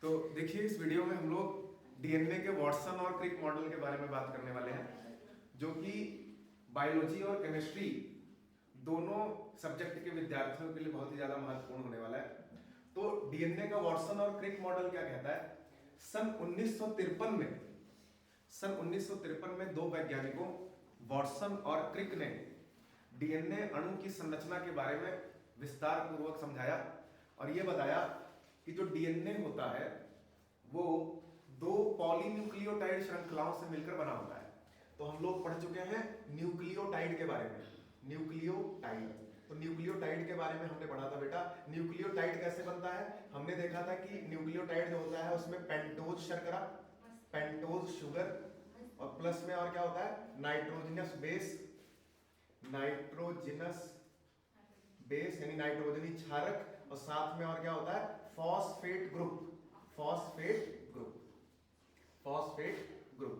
तो देखिए इस वीडियो में हम लोग डीएनए के वॉटसन और क्रिक मॉडल के बारे में बात करने वाले हैं, जो कि बायोलॉजी और केमिस्ट्री दोनों सब्जेक्ट के विद्यार्थियों के लिए बहुत ही ज्यादा महत्वपूर्ण होने वाला है। तो डीएनए का वॉटसन और क्रिक मॉडल क्या कहता है? सन 1953 में दो वैज्ञानिकों वॉटसन और क्रिक ने डीएनए अणु की संरचना के बारे में विस्तार पूर्वक समझाया और यह बताया कि जो डीएनए होता है वो दो पॉलीन्यूक्लियोटाइड श्रृंखलाओं से मिलकर बना होता है। तो हम लोग पढ़ चुके हैं न्यूक्लियोटाइड के बारे में। न्यूक्लियोटाइड, तो न्यूक्लियोटाइड के बारे में हमने पढ़ा था बेटा। न्यूक्लियोटाइड कैसे बनता है? हमने देखा था कि न्यूक्लियोटाइड जो होता है उसमें पेंटोज शर्करा, पेंटोज शुगर और प्लस में और क्या होता है? नाइट्रोजनस बेस यानी नाइट्रोजनी क्षारक, और साथ में और क्या होता है? Phosphate group.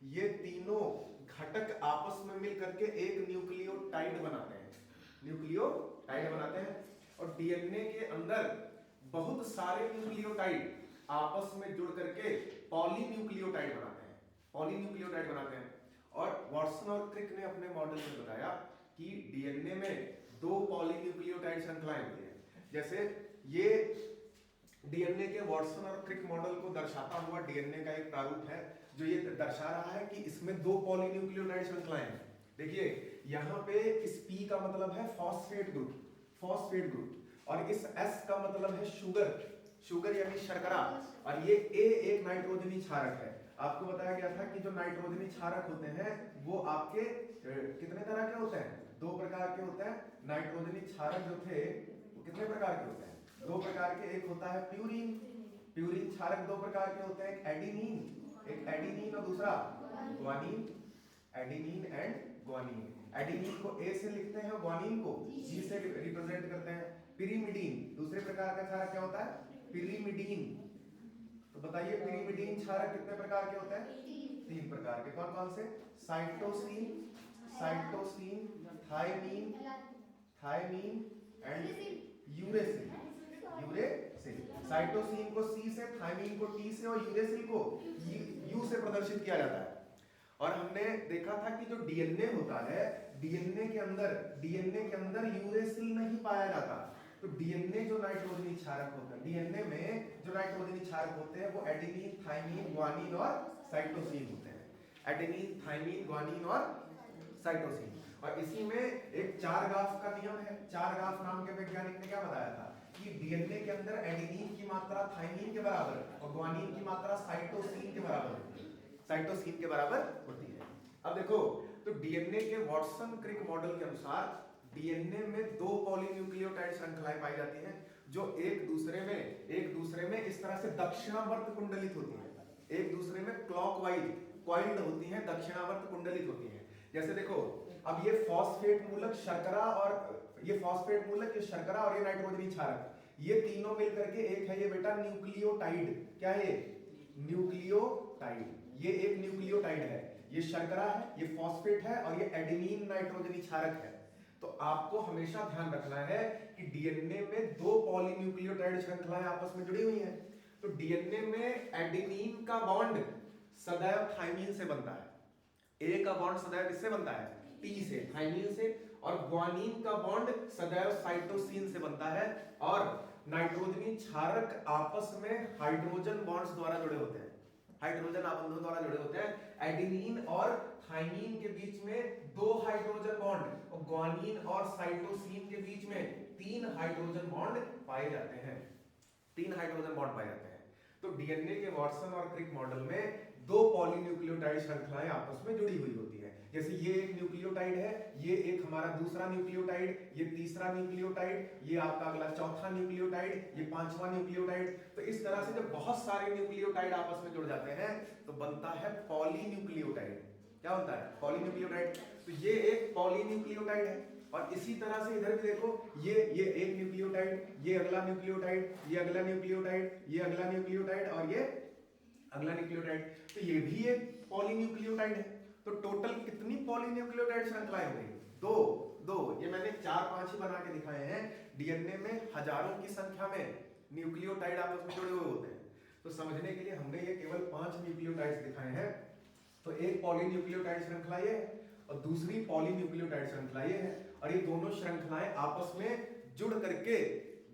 ये तीनों घटक आपस में मिलकर के एक न्यूक्लियोटाइड बनाते हैं। और डीएनए के अंदर बहुत सारे न्यूक्लियोटाइड आपस में जुड़ करके पॉलीन्यूक्लियोटाइड बनाते हैं। और वॉटसन और क्रिक ने अपने मॉडल में बताया कि डीएनए में दो पॉलीन्यूक्लियोटाइड श्रृंखलाएं होती हैं। जैसे ये डीएनए के वॉटसन और क्रिक मॉडल को दर्शाता हुआ डीएनए का एक प्रारूप है जो ये दर्शा रहा है कि इसमें दो पॉलीन्यूक्लियोटाइड श्रृंखलाएं हैं। देखिए यहाँ पे इस P का मतलब है फॉस्फेट ग्रुप और इस S का मतलब है शुगर यानी शर्करा, और ये A एक नाइट्रोजनी क्षारक है। आपको बताया गया था कि जो नाइट्रोजनी क्षारक होते हैं वो आपके कितने तरह के होते हैं? दो प्रकार के होते हैं। नाइट्रोजनी क्षारक जो थे वो कितने प्रकार के होते हैं? दो प्रकार के। एक होता है प्यूरीन क्षारक दो प्रकार के होते हैं, एक एडिनिन और दूसरा ग्वानिन। एडिनिन को A से लिखते हैं और ग्वानिन को G से रिप्रेजेंट करते हैं। पिरिमिडीन दूसरे प्रकार का क्षारक क्या होता है? पिरिमिडीन। तो बताइए पिरिमिडीन क्षारक कितने प्रकार के होते हैं? तीन प्रकार के। कौन कौन से? Cytosine, thymine and uracil. Cytosine को C से, थायमीन को T से और यूरेसिल को U से प्रदर्शित किया जाता है। और हमने देखा था कि जो डीएनए होता है, डीएनए के अंदर यूरेसिल नहीं पाया जाता। तो डीएनए जो नाइट्रोजनी क्षारक होता है, डीएनए में जो नाइट्रोजनी क्षारक होते हैं वो एडेनिन, थायमीन, ग्वानिन और साइटोसिन होते हैं। एडेनिन, थायमीन, ग्वानिन और साइटोसिन। और इसी में एक चारगाफ का नियम है। चारगाफ नाम के वैज्ञानिक ने क्या बताया था कि डीएनए के अंदर एडेनिन की मात्रा थायमीन के बराबर और ग्वानिन की मात्रा साइटोसिन के बराबर होती है। अब देखो, तो डीएनए के वॉटसन क्रिक मॉडल के अनुसार डीएनए में दो पॉलीन्यूक्लियोटाइड श्रृंखलाएं पाई जाती हैं जो एक दूसरे में इस तरह से दक्षिणावर्त कुंडलित होती हैं। एक दूसरे में क्लॉकवाइज कॉइल्ड होती हैं, दक्षिणावर्त कुंडलित होती हैं। जैसे देखो, अब ये फॉस्फेट मूलक शर्करा और ये नाइट्रोजनी क्षारक, ये तीनों मिलकर के एक है ये बेटा न्यूक्लियोटाइड। क्या है ये? न्यूक्लियोटाइड। ये एक न्यूक्लियोटाइड है, ये शर्करा है, ये फॉस्फेट है और ये एडेनिन नाइट्रोजनी क्षारक है। तो आपको हमेशा ध्यान रखना है कि डीएनए में दो पॉलीन्यूक्लियोटाइड श्रृंखलाएं आपस में जुड़ी हुई हैं। तो डीएनए में एडेनिन का बॉन्ड सदैव थायमीन से बनता है, ए का बॉन्ड सदैव किससे बनता है? T से, थायमीन से। और ग्वानिन का बॉन्ड सदैव साइटोसिन से बनता है। और नाइट्रोजनी क्षारक आपस में हाइड्रोजन बॉन्ड्स द्वारा जुड़े होते हैं, हाइड्रोजन आबंधों द्वारा जुड़े होते हैं। एडेनिन और थायमीन के बीच में दो हाइड्रोजन बॉन्ड और ग्वानिन और साइटोसिन के बीच में तीन हाइड्रोजन बॉन्ड पाए जाते हैं। तो डीएनए के वॉटसन और क्रिक मॉडल में दो पॉलीन्यूक्लियोटाइड श्रृंखलाएं आपस में जुड़ी हुई होती है। जैसे ये एक न्यूक्लियोटाइड है, ये एक हमारा दूसरा न्यूक्लियोटाइड, ये तीसरा न्यूक्लियोटाइड, ये आपका अगला चौथा न्यूक्लियोटाइड, ये पांचवा न्यूक्लियोटाइड। तो इस तरह से जब बहुत सारे न्यूक्लियोटाइड आपस में जुड़ जाते हैं तो बनता है पॉलीन्यूक्लियोटाइड। क्या होता है? पॉलीन्यूक्लियोटाइड। तो ये एक पॉलीन्यूक्लियोटाइड है। और इसी तरह से इधर भी देखो, ये एक न्यूक्लियोटाइड, ये अगला न्यूक्लियोटाइड, ये अगला न्यूक्लियोटाइड, ये अगला न्यूक्लियोटाइड और ये अगला न्यूक्लियोटाइड। तो ये भी एक पॉलीन्यूक्लियोटाइड है। तो टोटल कितनी पॉलीन्यूक्लियोटाइड श्रृंखलाएं हो गई? दो। ये मैंने 4-5 ही बना के दिखाए हैं। डीएनए में हजारों की संख्या में न्यूक्लियोटाइड आपस में जुड़े हुए होते हैं। तो समझने के लिए हमने ये केवल 5 न्यूक्लियोटाइड्स दिखाए हैं। तो एक पॉलीन्यूक्लियोटाइड श्रृंखला ये है और दूसरी पॉलीन्यूक्लियोटाइड श्रृंखला ये है, और ये दोनों श्रृंखलाएं आपस में जुड़ करके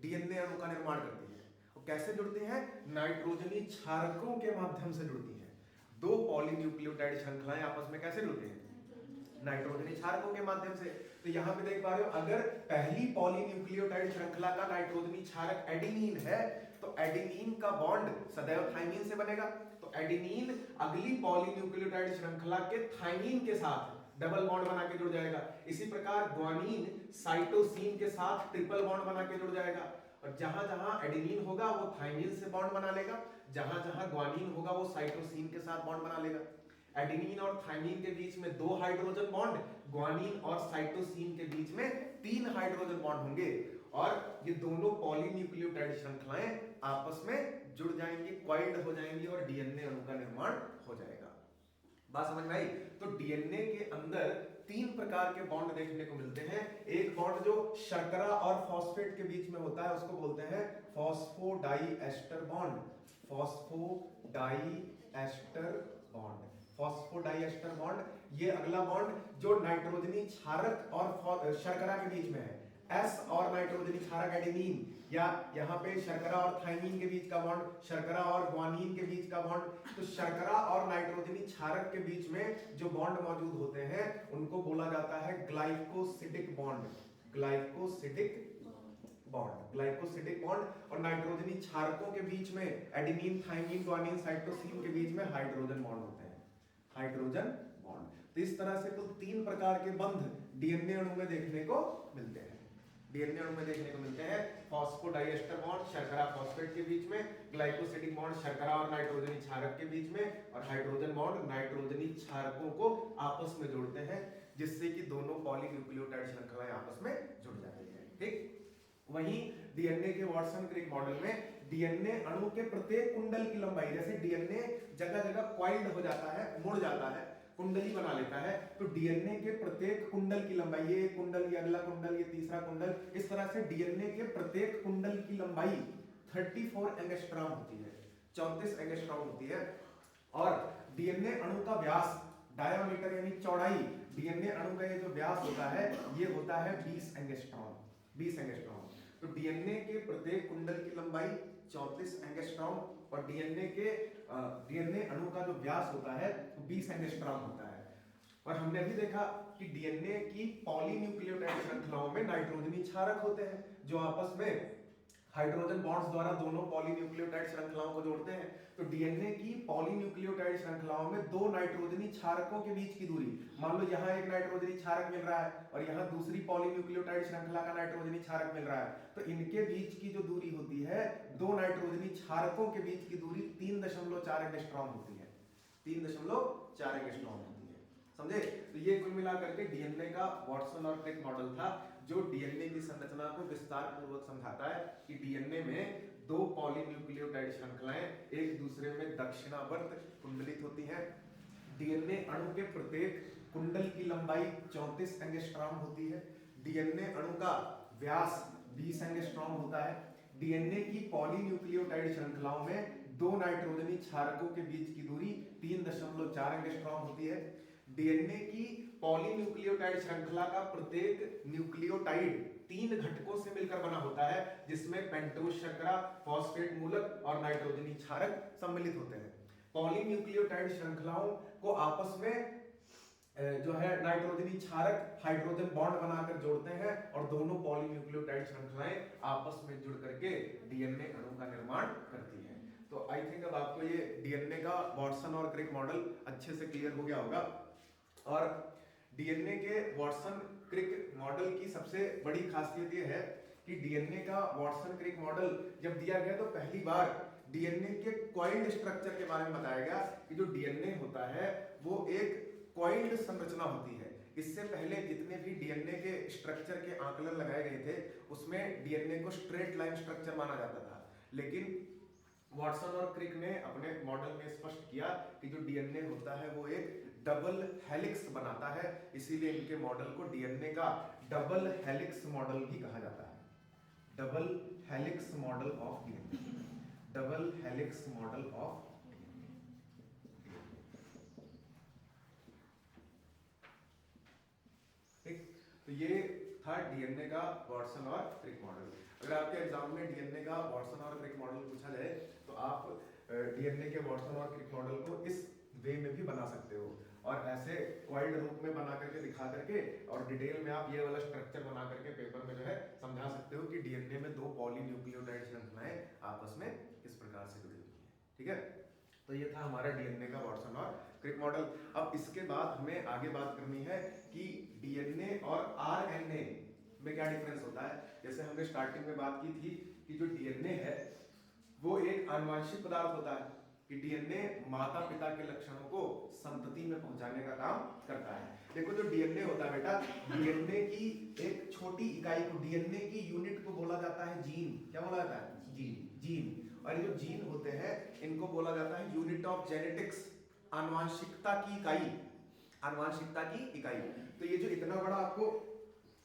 डीएनए अणु का निर्माण करती है। और कैसे जुड़ती हैं? नाइट्रोजनी क्षारकों के माध्यम से जुड़ती हैं। दो पॉलीन्यूक्लियोटाइड श्रृंखलाएं आपस में कैसे जुड़ती हैं? नाइट्रोजनी क्षारकों के माध्यम से। तो यहाँ पे देख पा रहे हो, अगर पहली पॉलीन्यूक्लियोटाइड श्रृंखला का नाइट्रोजनी क्षारक एडेनिन है तो एडेनिन का बॉन्ड सदैव थाइमिन से बनेगा। तो एडेनिन अगली पॉलीन्यूक्लियोटाइड श्रृंखला के थाइमिन के साथ डबल बॉन्ड बना के जुड़ जाएगा। इसी प्रकार ग्वानिन साइटोसिन के साथ ट्रिपल बॉन्ड बना के जुड़ जाएगा। और जहां जहां एडेनिन होगा वो थाइमिन से बॉन्ड बना लेगा, जहां जहां ग्वानिन होगा वो साइटोसिन के साथ बॉन्ड बना लेगा। एडेनिन और थाइमिन के बीच में 2 हाइड्रोजन बॉन्ड, ग्वानिन और साइटोसिन के बीच में 3 हाइड्रोजन बॉन्ड होंगे और ये दोनों पॉलीन्यूक्लियोटाइड श्रृंखलाएं आपस में जुड़ जाएंगी, क्वाइल्ड हो जाएंगी और डीएनए अणु का निर्माण हो जाएगा। बात समझ में आई? तो डीएनए के अंदर 3 प्रकार के बॉन्ड देखने को मिलते हैं। एक बॉन्ड जो शर्करा और फॉस्फेट के बीच में होता है उसको बोलते हैं phosphodiester bond. Phosphodiester bond, phosphodiester bond. ये अगला बॉन्ड जो नाइट्रोजनी क्षारक और शर्करा के बीच में है, एस और नाइट्रोजनी क्षारक एडेनिन, या यहाँ पे शर्करा और थाइमिन के बीच का बॉन्ड, शर्करा और ग्वानिन के बीच का बॉन्ड। तो शर्करा और नाइट्रोजनी क्षारक के बीच में जो बॉन्ड मौजूद होते हैं उनको बोला जाता है glycosidic bond. Glycosidic bond, glycosidic bond. और नाइट्रोजनी क्षारकों के बीच में एडेनिन, थाइमिन, ग्वानिन, साइटोसिन के बीच में हाइड्रोजन बॉन्ड होते हैं, हाइड्रोजन बॉन्ड। तो इस तरह से कुल 3 प्रकार के बंध डीएनए अणु में देखने को मिलते हैं। डीएनए अणु में देखने को मिलते हैं फॉस्फोडाइएस्टर बॉन्ड शर्करा फॉस्फेट के बीच में, ग्लाइकोसिडिक बॉन्ड शर्करा और नाइट्रोजनी क्षारक के बीच में, और हाइड्रोजन बॉन्ड नाइट्रोजनी क्षारकों को आपस में जोड़ते हैं जिससे कि दोनों पॉलीन्यूक्लियोटाइड श्रृंखलाएं आपस में जुड़ जाती हैं। ठीक वहीं डीएनए के वाटसन क्रिक मॉडल में डीएनए अणु के प्रत्येक कुंडल की लंबाई, जैसे डीएनए जगह जगह क्वाइल्ड हो जाता है, मुड़ जाता है, कुंडली बना लेता है, तो डीएनए के प्रत्येक कुंडल की लंबाई, ये एक कुंडल, ये अगला कुंडल, ये तीसरा कुंडल, इस तरह से डीएनए के प्रत्येक कुंडल की लंबाई 34 एंगस्ट्रॉम होती है, 34 एंगस्ट्रॉम होती है। और डीएनए अणु का व्यास, डायामीटर यानी चौड़ाई, डीएनए अणु का ये जो व्यास होता है ये होता है 20 एंगस्ट्रॉम, 20 एंगस्ट्रॉम। तो डीएनए के प्रत्येक कुंडल की लंबाई 34 एंगस्ट्रॉम और डीएनए अणु का जो व्यास होता है 20 एंगस्ट्रॉम होता है। और हमने अभी देखा कि डीएनए की पॉलीन्यूक्लियोटाइड श्रृंखलाओं में नाइट्रोजनी क्षारक होते हैं जो आपस में हाइड्रोजन बॉन्ड्स द्वारा दोनों पॉलीन्यूक्लियोटाइड श्रृंखलाओं को जोड़ते हैं। तो डीएनए की पॉलीन्यूक्लियोटाइड श्रृंखलाओं में 2 नाइट्रोजनी क्षारकों के बीच की दूरी, मान लो यहाँ एक नाइट्रोजनी क्षारक मिल रहा है और यहाँ दूसरी पॉलीन्यूक्लियोटाइड श्रृंखला का नाइट्रोजनी क्षारक मिल रहा है, तो इनके बीच की जो दूरी होती है 2 नाइट्रोजनी क्षारकों के बीच की दूरी 3.4 एंगस्ट्रॉम होती है, 3.4 एंगस्ट्रॉम होती है। समझे? तो ये कुल मिलाकर के डीएनए का वाटसन और क्रिक मॉडल था जो डीएनए की संरचना को विस्तार पूर्वक समझाता है कि डीएनए में 2 पॉलीन्यूक्लियोटाइड श्रृंखलाएं एक दूसरे में दक्षिणावर्त कुंडलित होती हैं। डीएनए अणु के प्रत्येक कुंडल की लंबाई 34 एंगस्ट्रॉम होती है। डीएनए अणु का व्यास 20 एंगस्ट्रॉम होता है। डीएनए की पॉलीन्यूक्लियोटाइड श्रृंखलाओं में 2 नाइट्रोजनी क्षारकों के बीच की दूरी 3.4 एंगस्ट्रॉम होती है। डीएनए की पॉलीन्यूक्लियोटाइड श्रृंखला का प्रत्येक न्यूक्लियोटाइड 3 घटकों से मिलकर बना होता है जिसमें पेंटोज शर्करा, फॉस्फेट मूलक और नाइट्रोजनी क्षारक सम्मिलित होते हैं। पॉलीन्यूक्लियोटाइड श्रृंखलाओं को आपस में जो है नाइट्रोजनी क्षारक हाइड्रोजन बॉन्ड बनाकर जोड़ते हैं और दोनों पॉलीन्यूक्लियोटाइड श्रृंखलाएं आपस में जुड़ करके डीएनए अणु का निर्माण करती हैं। तो आई थिंक अब आपको ये डीएनए का वाटसन और क्रिक मॉडल अच्छे से क्लियर हो गया होगा। और डीएनए के वाटसन क्रिक मॉडल की सबसे बड़ी खासियत ये है कि डीएनए का वाटसन क्रिक मॉडल जब दिया गया तो पहली बार डीएनए के कॉइल्ड स्ट्रक्चर के बारे में बताया गया कि जो डीएनए होता है वो एक कॉइल्ड संरचना होती है। इससे पहले जितने भी डीएनए के स्ट्रक्चर के आकलन लगाए गए थे उसमें डीएनए को स्ट्रेट लाइन स्ट्रक्चर माना जाता था, लेकिन वाटसन और क्रिक ने अपने मॉडल में स्पष्ट किया कि जो डीएनए होता है वो एक डबल हेलिक्स बनाता है, इसीलिए इनके मॉडल को डीएनए का डबल हेलिक्स मॉडल भी कहा जाता है। Double helix model of DNA, double helix model of, ठीक। तो ये था डीएनए का वाटसन और क्रिक मॉडल। अगर आपके एग्जाम में डीएनए का वाटसन और क्रिक मॉडल पूछा जाए तो आप डीएनए के वाटसन और क्रिक मॉडल को इस वे में भी बना सकते हो, और ऐसे क्वाइल्ड रूप में बना करके दिखा करके, और डिटेल में आप ये वाला स्ट्रक्चर बना करके पेपर में जो है समझा सकते हो कि डीएनए में दो पॉलीन्यूक्लियोटाइड श्रृंखलाएं आपस में इस प्रकार से जुड़ी हुई हैं, ठीक है। तो ये था हमारा डीएनए का वाटसन और क्रिक मॉडल। अब इसके बाद हमें आगे बात करनी है कि डीएनए और आरएनए में क्या डिफरेंस होता है। जैसे हमने स्टार्टिंग में बात की थी कि जो डीएनए है वो एक आनुवंशिक पदार्थ होता है, कि डीएनए माता पिता के लक्षणों को संतति में पहुंचाने का काम करता है। देखो जो डीएनए होता है बेटा, डीएनए की एक छोटी इकाई को, डीएनए की यूनिट को बोला जाता है जीन। क्या बोला जाता है? जीन। जीन। और ये जो जीन होते हैं इनको बोला जाता है यूनिट ऑफ जेनेटिक्स, आनुवंशिकता की इकाई, आनुवंशिकता की इकाई। तो ये जो इतना बड़ा आपको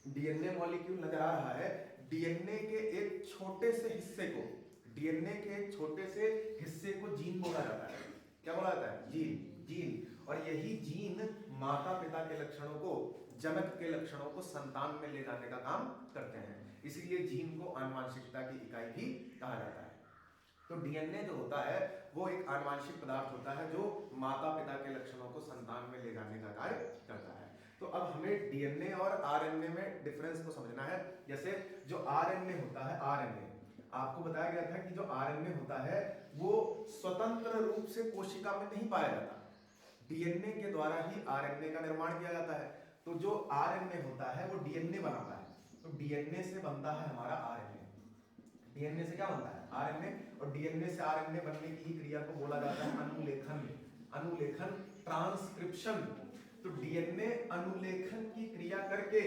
डीएनए मॉलिक्यूल नजर आ रहा है, डीएनए के एक छोटे से हिस्से को, डीएनए के एक छोटे से हिस्से को जीन बोला जाता है। क्या बोला जाता है? जीन। जीन। और यही जीन माता पिता के लक्षणों को, जनक के लक्षणों को संतान में ले जाने का काम करते हैं, इसीलिए जीन को आनुवंशिकता की इकाई भी कहा जाता है। तो डीएनए जो होता है वो एक आनुवंशिक पदार्थ होता है जो माता पिता के लक्षणों को संतान में ले जाने का कार्य करता है। तो अब हमें डीएनए और आरएनए में डिफरेंस को समझना है। जैसे जो आरएनए होता है, आरएनए आपको बताया गया था कि जो आरएनए होता है वो स्वतंत्र रूप से कोशिका में नहीं पाया जाता, डीएनए के द्वारा ही आरएनए का निर्माण किया जाता है। तो जो आरएनए होता है वो डीएनए बनाता है, तो डीएनए से बनता है हमारा आरएनए। डीएनए से क्या बनता है? आरएनए। और डीएनए से आरएनए बनने की ही क्रिया को बोला जाता है अनुलेखन। अनुलेखन, ट्रांसक्रिप्शन। तो डीएनए अनुलेखन की क्रिया करके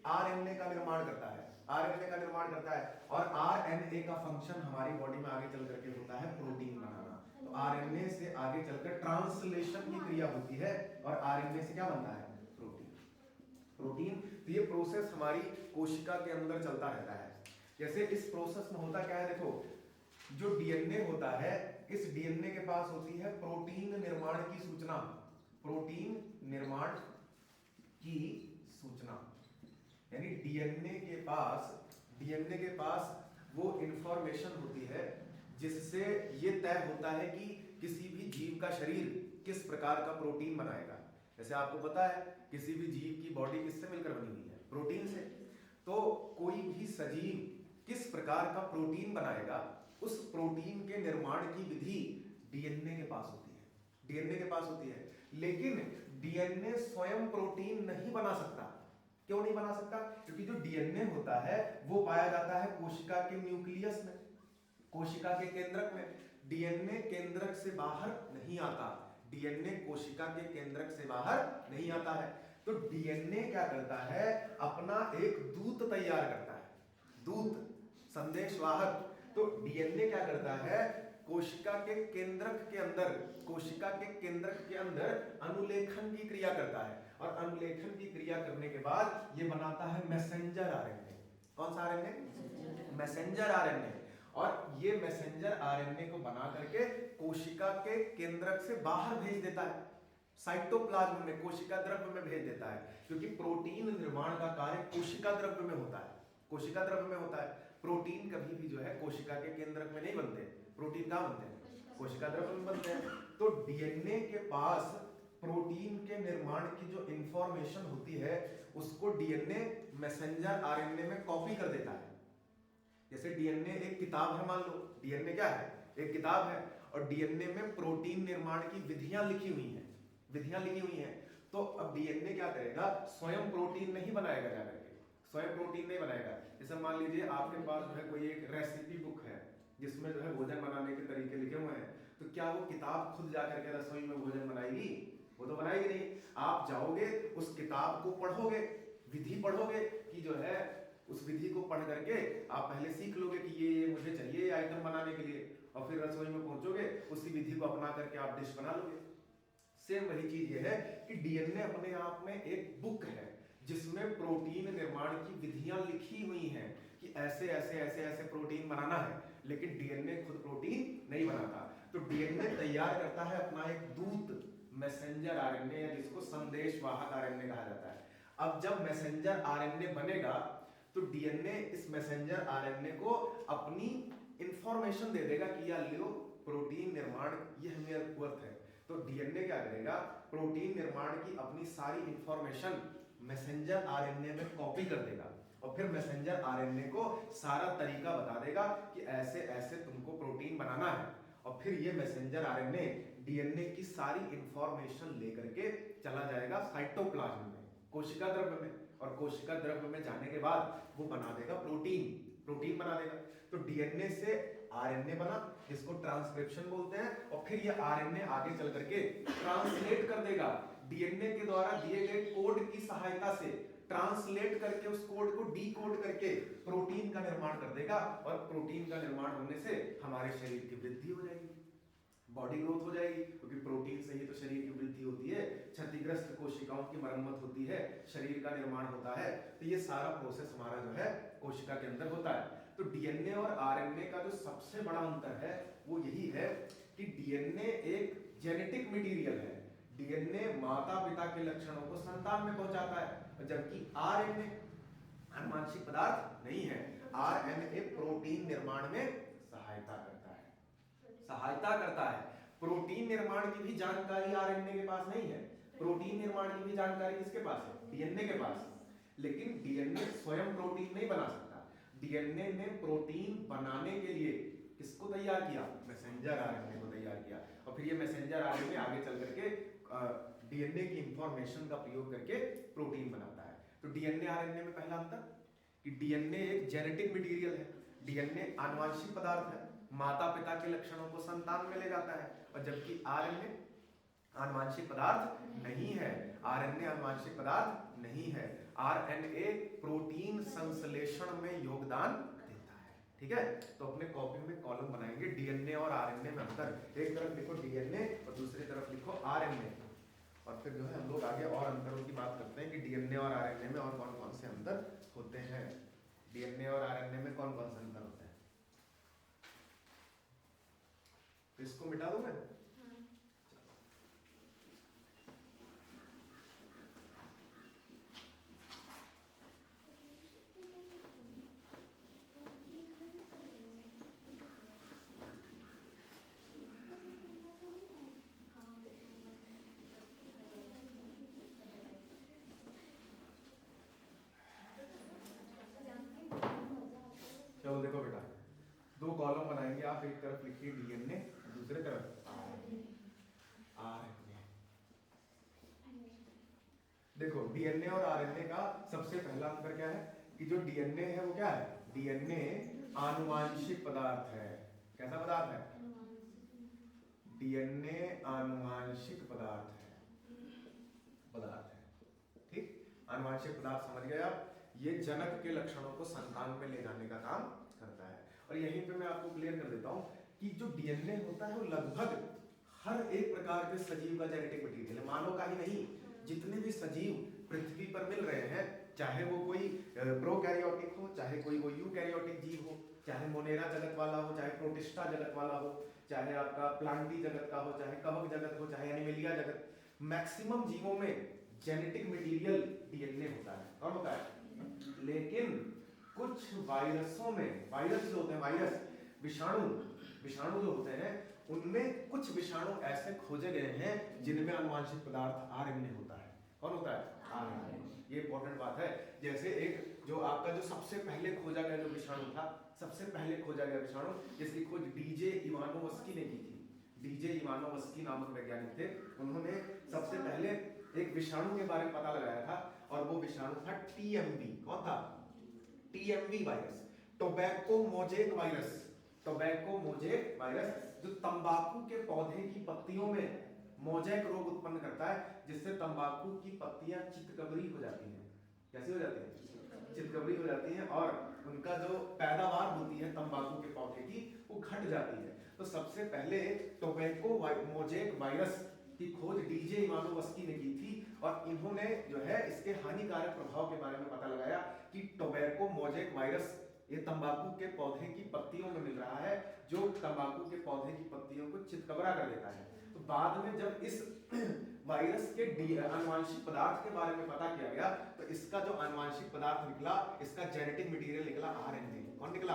आरएनए का निर्माण करता है, आरएनए का निर्माण करता है। और आरएनए का फंक्शन हमारी बॉडी में आगे चल करके होता है प्रोटीन बनाना। तो आरएनए से आगे चलकर ट्रांसलेशन की क्रिया होती है और आरएनए से क्या बनता है? प्रोटीन। प्रोटीन। तो ये प्रोसेस हमारी कोशिका के अंदर चलता रहता है। जैसे इस प्रोसेस में होता क्या है, देखो जो डीएनए होता है, इस डीएनए के पास होती है प्रोटीन निर्माण की सूचना, प्रोटीन निर्माण की सूचना। यानी डीएनए के पास वो इंफॉर्मेशन होती है जिससे ये तय होता है कि किसी भी जीव का शरीर किस प्रकार का प्रोटीन बनाएगा। जैसे आपको पता है किसी भी जीव की बॉडी किससे मिलकर बनी हुई है? प्रोटीन से। तो कोई भी सजीव किस प्रकार का प्रोटीन बनाएगा, उस प्रोटीन के निर्माण की विधि डीएनए के पास होती है, डीएनए के पास होती है। लेकिन डीएनए स्वयं प्रोटीन नहीं बना सकता। क्यों नहीं बना सकता? क्योंकि जो डीएनए होता है वो पाया जाता है कोशिका के न्यूक्लियस में, कोशिका के केंद्रक में। डीएनए केंद्रक से बाहर नहीं आता, डीएनए कोशिका के केंद्रक से बाहर नहीं आता है। तो डीएनए क्या करता है? अपना एक दूत तैयार करता है, दूत, संदेशवाहक। तो डीएनए क्या करता है? कोशिका के केंद्रक के अंदर, कोशिका के केंद्रक के अंदर अनुलेखन की क्रिया करता है, और अनुलेखन की क्रिया करने के बाद ये बनाता है मैसेंजर आरएनए। कौन सा आरएनए? Messenger RNA. और ये मैसेंजर आरएनए को बना करके कोशिका के केंद्रक से बाहर भेज देता है, साइटोप्लाज्म में, कोशिका द्रव्य में भेज देता है। क्योंकि प्रोटीन निर्माण का कार्य कोशिका द्रव्य में होता है, कोशिका द्रव्य में होता है। प्रोटीन कभी भी जो है कोशिका के केंद्रक में नहीं बनते, प्रोटीन कहाँ बनते हैं? कोशिका द्रव्य में बनते हैं। तो डीएनए के पास प्रोटीन के निर्माण की जो इंफॉर्मेशन होती है उसको डीएनए मैसेंजर आरएनए में कॉपी कर देता है। जैसे डीएनए एक किताब है, मान लो डीएनए क्या है? एक किताब है, और डीएनए में प्रोटीन निर्माण की विधियां लिखी हुई हैं, विधियां लिखी हुई हैं। तो अब डीएनए क्या करेगा? स्वयं प्रोटीन नहीं बनाएगा, जाकर के स्वयं प्रोटीन नहीं बनाएगा। जैसे मान लीजिए आपके पास जो है कोई एक रेसिपी बुक है जिसमें जो है भोजन बनाने के तरीके लिखे हुए हैं, तो क्या वो किताब खुद जाकर के रसोई में भोजन बनाएगी? वो तो बनाएगी नहीं। आप जाओगे उस किताब को पढ़ोगे, विधि पढ़ोगे कि जो है उस विधि को पढ़ करके आप पहले सीख लोगे कि ये मुझे चाहिए आइटम बनाने के लिए, और फिर रसोई में पहुंचोगे, उसी विधि को अपना करके आप डिश बना लोगे। सेम वही चीज ये है कि डीएनए अपने आप में एक बुक है जिसमें प्रोटीन निर्माण की विधियां लिखी हुई हैं कि ऐसे ऐसे ऐसे ऐसे प्रोटीन बनाना है, लेकिन डीएनए खुद प्रोटीन नहीं बनाता। तो डीएनए तैयार करता है अपना एक दूत मैसेंजर आरएनए, या जिसको संदेशवाहक आरएनए कहा जाता है। अब जब मैसेंजर आरएनए बनेगा तो डीएनए इस मैसेंजर आरएनए को अपनी इंफॉर्मेशन दे देगा कि या लियो प्रोटीन निर्माण ये हमें वर्थ है। तो डीएनए क्या करेगा, प्रोटीन निर्माण की अपनी सारी इंफॉर्मेशन मैसेंजर आरएनए में कॉपी कर देगा, और फिर मैसेंजर आरएनए को सारा तरीका बता देगा कि ऐसे ऐसे तुमको प्रोटीन बनाना है। और फिर ये मैसेंजर आरएनए डीएनए की सारी इंफॉर्मेशन लेकर के चला जाएगा साइटोप्लाज्म में, कोशिका द्रव्य में, और कोशिका द्रव्य में जाने के बाद वो बना देगा प्रोटीन बना देगा। तो डीएनए से आरएनए बना, जिसको ट्रांसक्रिप्शन बोलते हैं, और फिर ये आरएनए आगे चल करके ट्रांसलेट कर देगा, डीएनए के द्वारा दिए गए कोड की सहायता से ट्रांसलेट करके उस कोड को डीकोड करके प्रोटीन का निर्माण कर देगा, और प्रोटीन का निर्माण होने से हमारे शरीर की वृद्धि हो जाएगी, बॉडी ग्रोथ हो जाएगी, क्योंकि प्रोटीन से ही तो शरीर की वृद्धि होती है, क्षतिग्रस्त कोशिकाओं की मरम्मत होती है, शरीर का निर्माण होता है। तो ये सारा प्रोसेस हमारा जो है कोशिका के अंदर होता है। तो डीएनए और आरएनए का जो सबसे बड़ा अंतर है वो यही है कि डीएनए एक जेनेटिक मटेरियल है, डीएनए माता पिता के लक्षणों को संतान में पहुंचाता है, जबकि आरएनए आनुवांशिक पदार्थ नहीं है। आरएनए प्रोटीन निर्माण में सहायता करता है। प्रोटीन निर्माण की भी जानकारी आरएनए के पास नहीं है, प्रोटीन निर्माण की भी जानकारी किसके पास है, डीएनए के पास। लेकिन डीएनए स्वयं प्रोटीन नहीं बना सकता, डीएनए ने प्रोटीन बनाने के लिए किसको तैयार किया, मैसेंजर आरएनए को तैयार किया, और फिर ये मैसेंजर आरएनए आगे चल करके डीएनए की इंफॉर्मेशन का प्रयोग करके प्रोटीन बनाता है। तो डीएनए आरएनए में पहला अंतर कि डीएनए एक जेनेटिक मटेरियल है, डीएनए आनुवांशिक पदार्थ है, माता पिता के लक्षणों को संतान में ले जाता है, और जबकि आरएनए आनुवांशिक पदार्थ नहीं है, आरएनए आनुवांशिक पदार्थ नहीं है। आरएनए प्रोटीन संश्लेषण में योगदान देता है। ठीक है, तो अपने कॉपी में कॉलम बनाएंगे डीएनए और आरएनए में अंतर, एक तरफ लिखो डीएनए और दूसरी तरफ लिखो आरएनए, और फिर जो है हम लोग आगे और अंतरों की बात करते हैं कि डीएनए और आरएनए में और कौन कौन से अंतर होते हैं। डीएनए और आरएनए में कौन कौन से अंतर होते हैं, तो इसको मिटा दूं मैं। चलो देखो बेटा, दो कॉलम बनाएंगे आप, एक तरफ लिखिए डीएनए, दूसरे तरफ आरएनए। देखो डीएनए और आरएनए का सबसे पहला अंतर क्या है कि जो डीएनए है वो क्या है, डीएनए आनुवांशिक पदार्थ है। कैसा पदार्थ है, डीएनए आनुवांशिक पदार्थ है। ठीक, आनुवांशिक पदार्थ समझ गए आप, ये जनक के लक्षणों को संतान में ले जाने का काम करता है। और यहीं पे मैं आपको क्लियर कर देता हूं कि जो डीएनए होता है वो लगभग हर एक प्रकार के सजीव का जेनेटिक मटेरियल है, मानव का ही नहीं, जितने भी सजीव पृथ्वी पर मिल रहे हैं, चाहे वो कोई प्रोकैरियोटिक हो, चाहे कोई वो यूकैरियोटिक जीव हो, चाहे मोनेरा जगत वाला हो, चाहे प्रोटिस्टा जगत वाला हो, चाहे आपका प्लांटी जगत का हो, चाहे कवक जगत हो, चाहे एनिमेलिया जगत, मैक्सिमम जीवों में जेनेटिक मटेरियल डीएनए होता है। कौन होता है? लेकिन कुछ वायरसों में, वायरस जो होते हैं, वायरस विषाणु जो होते हैं, उनमें कुछ विषाणु ऐसे खोजे गए हैं जिनमें आनुवांशिक पदार्थ आरएनए होता है। कौन होता है? आरएनए। ये इंपॉर्टेंट बात है। जैसे एक जो आपका जो सबसे पहले खोजा गया जो विषाणु था, सबसे पहले खोजा गया विषाणु जिसकी खोज डीजे इवानोवस्की ने की थी। डीजे इवानोवस्की नामक वैज्ञानिक थे, उन्होंने सबसे पहले एक विषाणु के बारे में पता लगाया था, और वो विषाणु था टीएमवी। कौन था? TMV virus, tobacco mosaic virus. Tobacco mosaic virus जो तंबाकू के पौधे की पत्तियों में मोजेक रोग उत्पन्न करता है, जिससे तंबाकू की पत्तियां चितकबरी हो जाती हैं। कैसी हो जाती है? चितकबरी हो जाती हैं, और उनका जो पैदावार होती है तंबाकू के पौधे की वो घट जाती है। तो सबसे पहले टोबैको मोजेक वायरस की खोज डीजे इवानोवस्की ने की थी, और इन्होंने जो है इसके हानिकारक प्रभाव के बारे में पता लगाया कि टोबैको मोजेक वायरस ये तंबाकू के पौधे की पत्तियों में मिल रहा है, जो तंबाकू के पौधे की पत्तियों को चितकबरा कर देता है। तो बाद में जब इस वायरस के आनुवंशिक पदार्थ के बारे में पता किया गया, तो इसका जो आनुवंशिक पदार्थ निकला, इसका जेनेटिक मटेरियल निकला आरएनए। कौन निकला?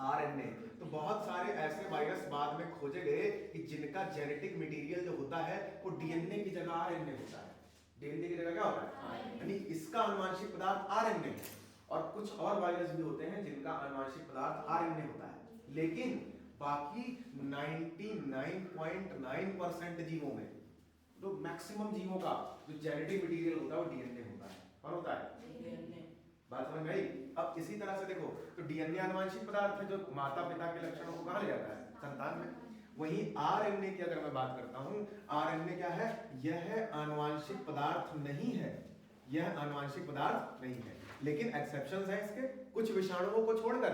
आरएनए। तो बहुत सारे ऐसे वायरस बाद में खोजे गए कि जिनका जेनेटिक मटेरियल जो होता है वो डीएनए की जगह आरएनए होता है। डीएनए की जगह क्या होता है? यानी इसका आनुवंशिक पदार्थ आरएनए है। और कुछ और वायरस भी होते हैं जिनका आनुवंशिक पदार्थ आरएनए होता है, लेकिन बाकी 99.9% जीवों में, जो मैक्सिमम जीवों का जो जेनेटिक मटेरियल होता है वो डीएनए होता है। कौन होता है? डीएनए। बात समझ में आई? अब इसी तरह से देखो, तो डीएनए आनुवंशिक पदार्थ है जो माता पिता के लक्षणों को कहा जाता है संतान में। वही आरएनए की अगर मैं बात करता हूं, आरएनए क्या है? यह आनुवंशिक पदार्थ नहीं है, यह आनुवंशिक पदार्थ नहीं है, लेकिन एक्सेप्शंस हैं इसके। कुछ विषाणुओं को छोड़कर,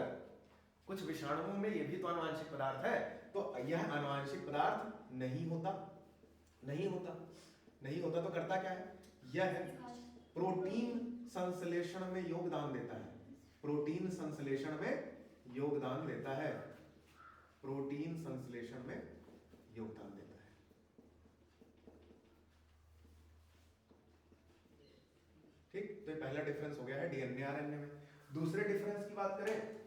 कुछ विषाणुओं में यह भी तो आनुवंशिक पदार्थ है, तो यह आनुवंशिक पदार्थ नहीं होता। नहीं होता, नहीं होता तो करता क्या है? यह प्रोटीन संश्लेषण में योगदान देता है, प्रोटीन संश्लेषण में योगदान देता है, प्रोटीन संश्लेषण में योगदान देता है। ठीक, तो पहला डिफरेंस हो गया है डीएनए आरएनए में। दूसरे डिफरेंस की बात करें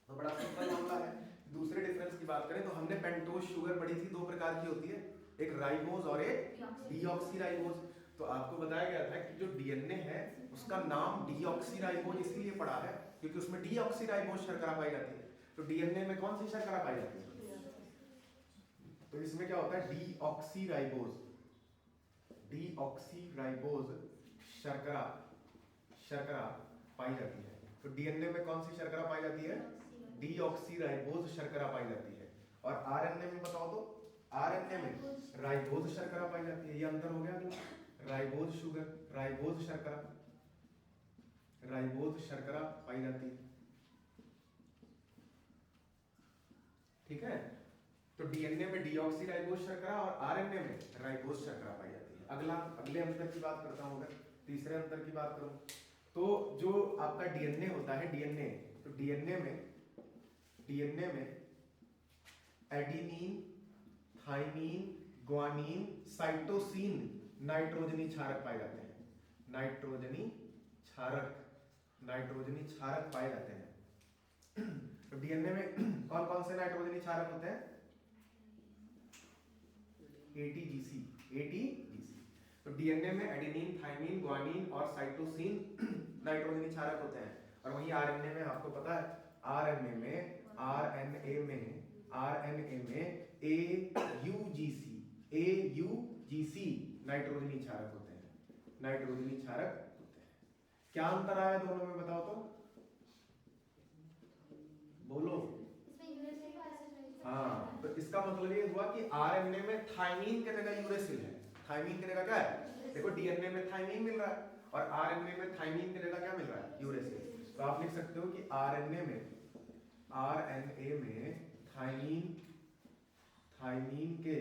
तो बड़ा सिंपल मामला है। दूसरे डिफरेंस की बात करें तो हमने पेंटोज शुगर पढ़ी थी, दो प्रकार की होती है, एक राइबोज और एक डीऑक्सीराइबोज। तो आपको बताया गया था कि जो डीएनए है उसका नाम डीऑक्सीराइबोज इसलिए पड़ा है क्योंकि उसमें डीऑक्सीराइबोज शर्करा पाई जाती है। तो डीएनए में कौन सी शर्करा पाई जाती है? तो इसमें क्या होता है? डीऑक्सीराइबोज, डीऑक्सीराइबोज शर्करा, शर्करा पाई जाती है। तो डीएनए में कौन सी शर्करा पाई जाती है? डीऑक्सीराइबोज शर्करा पाई जाती है। और आरएनए में बताओ तो, आरएनए में राइबोज शर्करा पाई जाती है। ये अंतर हो गया अगला, राइबोज शुगर, राइबोज शर्करा, राइबोज शर्करा पाई जाती है। ठीक है, तो डीएनए में डीऑक्सीराइबोज शर्करा और आरएनए में राइबोज शर्करा पाई जाती है। अगला, अगले अंतर की बात करता हूं, अगर तीसरे अंतर की बात करूं तो जो आपका डीएनए होता है, डीएनए, तो डीएनए में एडेनिन, थाइमिन, ग्वानिन, साइटोसिन, नाइट्रोजनी क्षारक पाए जाते हैं। नाइट्रोजनी क्षारक, नाइट्रोजनी क्षारक पाए जाते हैं। तो डीएनए में कौन कौन से नाइट्रोजनी क्षारक होते हैं? ATGC, ATGC. तो डीएनए में एडेनिन, थाइमिन, ग्वानिन और साइटोसिन नाइट्रोजनी क्षारक होते हैं। और वहीं आरएनए में आपको पता है, आरएनए में एयूजीसी नाइट्रोजनी क्षारक होते हैं, नाइट्रोजनी क्षारक होते हैं। क्या अंतर आया दोनों में बताओ तो? बोलो। हाँ, तो इसका मतलब ये हुआ कि आरएनए में थाइमिन की जगह यूरेसिल है। थाइमिन की जगह क्या है? देखो, डीएनए में थाइमिन मिल रहा है और आरएनए में थाइमिन की जगह क्या मिल रहा है? यूरेसिल। तो आप लिख सकते हो कि आरएनए में थाइमिन, थाइमिन के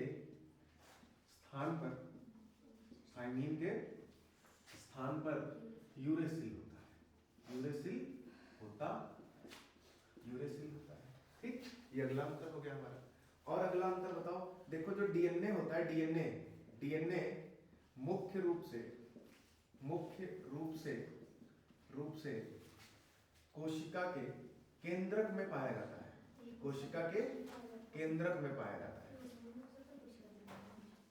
स्थान पर, थाइमिन के स्थान पर यूरेसिल होता है, यूरेसिल होता, यूरेसिल होता है। ठीक, ये अगला अंतर हो गया हमारा। और अगला अंतर बताओ, देखो जो डीएनए होता है, डीएनए, डीएनए मुख्य रूप से कोशिका के केंद्रक में पाया जाता है, कोशिका के केंद्रक में पाया जाता है,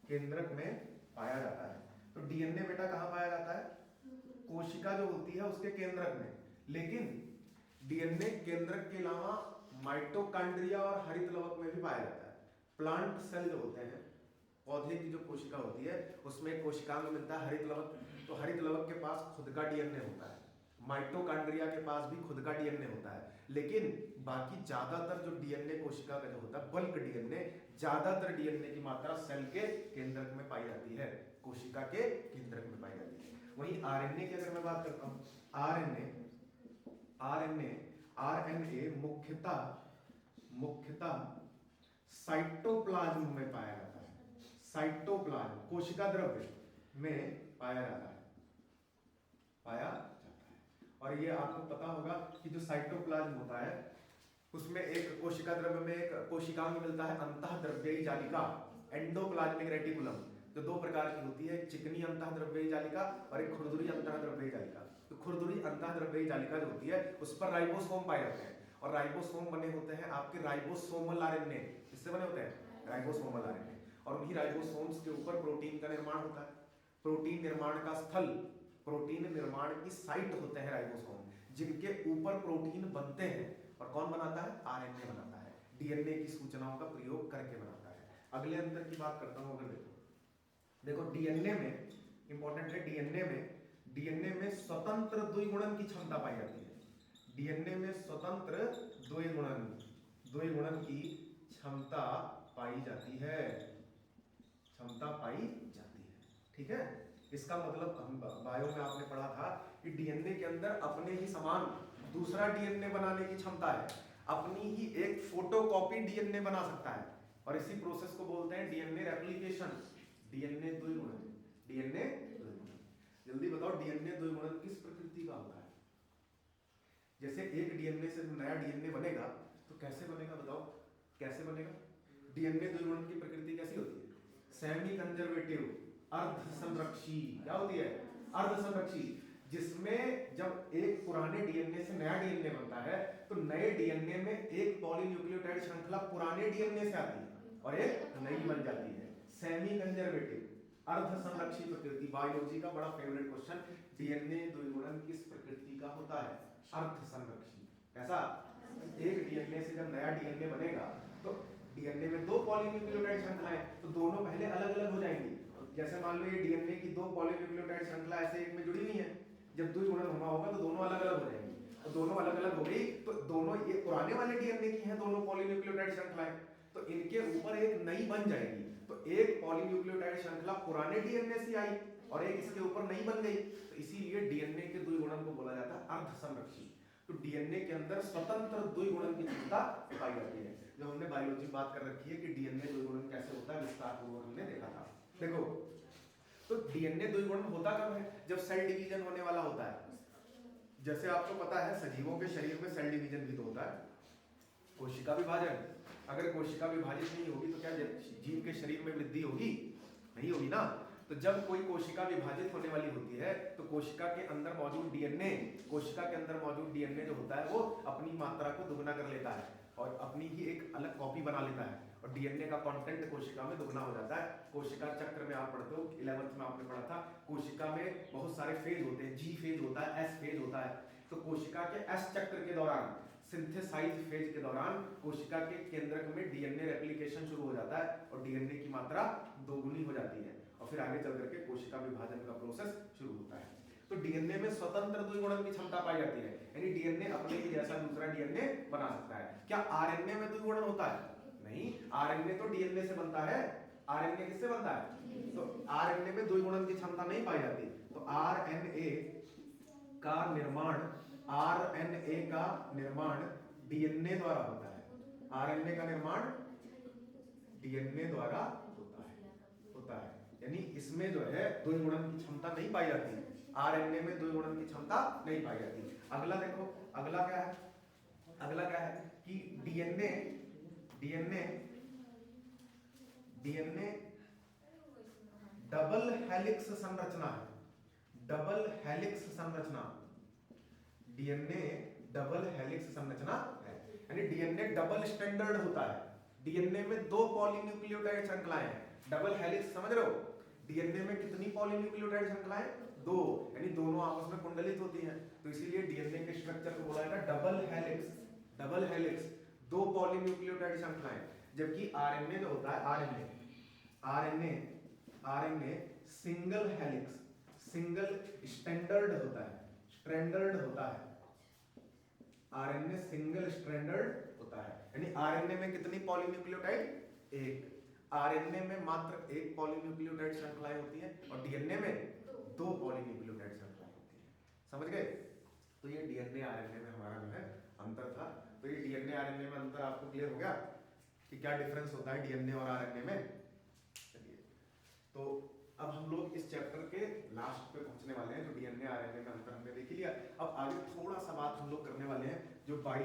केंद्रक में पाया जाता है। तो डीएनए बेटा कहाँ पाया जाता है? कोशिका जो होती है उसके केंद्रक में। लेकिन डीएनए केंद्रक के अलावा माइटोकॉन्ड्रिया और हरित लवक में भी पाया जाता है। प्लांट सेल जो होते हैं, पौधे की जो कोशिका होती है उसमें कोशिका में मिलता है हरित लवक। तो हरित लवक के पास खुद का डीएनए होता है, माइटोकॉन्ड्रिया के पास भी खुद का डीएनए होता है। लेकिन बाकी ज्यादातर जो डीएनए कोशिका का जो होता है, बल्क डीएनए, ज्यादातर डीएनए की मात्रा सेल के केंद्रक में पाई जाती है, कोशिका के केंद्रक में पाई जाती है। वहीं आरएनए की अगर मैं बात करता हूँ, आरएनए मुख्यतः साइटोप्लाज्म में पाया जाता है, साइटोप्लाज्म, कोशिका द्रव्य में पाया जाता है, पाया जाता है। और ये आपको पता होगा कि जो साइटोप्लाज्म होता है उसमें एक कोशिका द्रव्य में एक कोशिकांग मिलता है अंतःद्रव्यी जालिका, एंडोप्लाज्मिक रेटिकुलम, जो दो प्रकार की होती है, एक चिकनी अंतःद्रव्यी जालिका और एक खुरदुरी अंतःद्रव्यी जालिका। तो खुरदुरी अंतःद्रव्यी जालिका जो होती है उस पर राइबोसोम पाए जाते हैं और राइबोसोम बने होते हैं आपके राइबोसोमल आरएनए। किससे बने होते हैं? Ribosomal RNA. और उन्हीं राइबोसोम्स के ऊपर प्रोटीन का निर्माण होता है। प्रोटीन निर्माण का स्थल, प्रोटीन निर्माण की साइट होते हैं राइबोसोम, जिनके ऊपर प्रोटीन बनते हैं। और कौन बनाता है? आरएनए बनाता है, डीएनए की सूचनाओं का प्रयोग करके बनाता है। अगले अंतर की बात करता हूं। अगर देखो डीएनए में इंपॉर्टेंट है, डीएनए में स्वतंत्र द्विगुणन की क्षमता पाई जाती है। डीएनए में स्वतंत्र द्विगुणन की क्षमता पाई जाती है, ठीक है। इसका मतलब हम बायो में आपने पढ़ा था कि डीएनए के अंदर अपने ही समान दूसरा डीएनए बनाने की क्षमता है, अपनी ही एक फोटोकॉपी डीएनए बना सकता है और इसी प्रोसेस को बोलते हैं डीएनए रेप्लिकेशन, डीएनए द्विगुणन। जल्दी बताओ डीएनए द्विगुणन किस प्रकृति का होता है? जैसे एक डीएनए से नया डीएनए बनेगा तो कैसे बनेगा? बताओ कैसे बनेगा? डीएनए द्विगुणन की प्रकृति कैसी होती है? सेमी कंजर्वेटिव, अर्ध संरक्षी। क्या होती है? अर्ध संरक्षी। जिसमें जब एक पुराने डीएनए से नया डीएनए बनता है तो नए डीएनए में एक पॉलीन्यूक्लियोटाइड श्रृंखला पुराने डीएनए से आती है और एक नई बन जाती है। सेमी कंजर्वेटिव, अर्ध संरक्षी प्रकृति। बायोलॉजी का बड़ा फेवरेट क्वेश्चन, डीएनए द्विगुणन किस प्रकृति का होता है? अर्ध संरक्षी। कैसा? एक डीएनए से जब नया डीएनए बनेगा तो डीएनए में दो पॉलीन्यूक्लियोटाइड श्रृंखलाएं, तो दोनों पहले अलग अलग हो जाएंगी। जैसे मान लो ये डीएनए की दो पॉलीन्यूक्लियोटाइड श्रृंखला ऐसे एक में जुड़ी हुई है, जब द्विगुणन होना होगा तो दोनों अलग अलग हो जाएंगी। तो दोनों अलग अलग हो गई तो दोनों ये पुराने वाले डीएनए की हैं दोनों पॉलीन्यूक्लियोटाइड श्रृंखलाएं, तो इनके ऊपर एक नई बन जाएगी। तो एक पॉलीन्यूक्लियोटाइड श्रृंखला पुराने डीएनए से आई और एक इसके ऊपर नई बन गई, तो इसीलिए डीएनए के द्विगुणन को बोला जाता है अर्ध संरक्षी। तो डीएनए के अंदर स्वतंत्र द्विगुणन की क्षमता पाई जाती है। जब हमने बायोलॉजी में बात कर रखी है कि डीएनए द्विगुणन कैसे होता है, विस्तार पूर्वक हमने देखा था। देखो तो डीएनए द्विगुणन होता कब है? जब सेल डिवीजन होने वाला होता है। जैसे आपको पता है सजीवों के शरीर में सेल डिवीजन भी तो होता है, कोशिका विभाजन। अगर कोशिका विभाजित नहीं होगी तो क्या जीव के शरीर में वृद्धि होगी? नहीं होगी ना। तो जब कोई कोशिका विभाजित होने वाली होती है तो कोशिका के अंदर मौजूद डीएनए, कोशिका के अंदर मौजूद डीएनए जो होता है वो अपनी मात्रा को दुगना कर लेता है और अपनी ही एक अलग कॉपी बना लेता है और डीएनए का कंटेंट कोशिका में दुगना हो जाता है। कोशिका चक्र में आप पढ़ते हो, 11th में आपने पढ़ा था, कोशिका में बहुत सारे फेज होते हैं, जी फेज होता है, एस फेज होता है। तो कोशिका के एस चक्र के दौरान, सिंथेसाइज फेज के दौरान कोशिका के केंद्रक में डीएनए रेप्लिकेशन शुरू हो जाता है और डीएनए की मात्रा दोगुनी हो जाती है और फिर आगे चल करके कोशिका विभाजन का प्रोसेस शुरू होता है। तो डीएनए में स्वतंत्र द्विगुणन की क्षमता पाई जाती है, यानी डीएनए अपने ही जैसा दूसरा डीएनए बना सकता है। क्या आरएनए में द्विगुणन होता है? नहीं, आरएनए तो डीएनए से बनता है। आरएनए किससे बनता है? तो आरएनए में द्विगुणन की क्षमता नहीं पाई जाती। तो आरएनए का निर्माण डीएनए द्वारा होता है। आरएनए का निर्माण डीएनए द्वारा होता है, यानी इसमें जो है द्विगुणन की क्षमता नहीं पाई जाती। आरएनए में द्विगुणन की क्षमता नहीं पाई जाती। अगला देखो, अगला क्या है कि डीएनए डबल हेलिक्स संरचना है। डबल हेलिक्स संरचना, डीएनए डबल हेलिक्स संरचना है, यानी डीएनए डबल स्टैंडर्ड होता है। डीएनए में दो पॉलीन्यूक्लियोटाइड श्रृंखलाएं हैं, डबल हेलिक्स समझ रहे हो? डीएनए में कितनी पॉलीन्यूक्लियोटाइड श्रृंखलाएं? दो, यानी दोनों आपस में कुंडलित होती हैं, तो इसीलिए डीएनए के स्ट्रक्चर को बोला जाता है डबल हेलिक्स, दो पॉलीन्यूक्लियोटाइड श्रृंखलाएं। जबकि आरएनए जो होता है, RNA single helix, single standard होता है। आरएनए सिंगल स्टैंडर्ड होता है, यानी आरएनए में कितनी पॉलीन्यूक्लियोटाइड? एक। आरएनए में मात्र एक पॉलीन्यूक्लियोटाइड श्रृंखलाएं होती है और डीएनए में दो पॉलीन्यूक्लियोटाइड श्रृंखलाएं होती है। समझ गए? तो ये डीएनए आरएनए में हमारा जो है अंतर था। तो ये डीएनए आरएनए में अंतर आपको क्लियर हो गया कि क्या डिफरेंस होता है डीएनए और आरएनए में। चलिए, तो अब हम लोग इस चैप्टर के लास्ट पे पहुंचने वाले हैं, जो डीएनए आरएनए में अंतर हमने देख लिया। अब आगे थोड़ा सा बात हम लोग करने वाले हैं जो बायो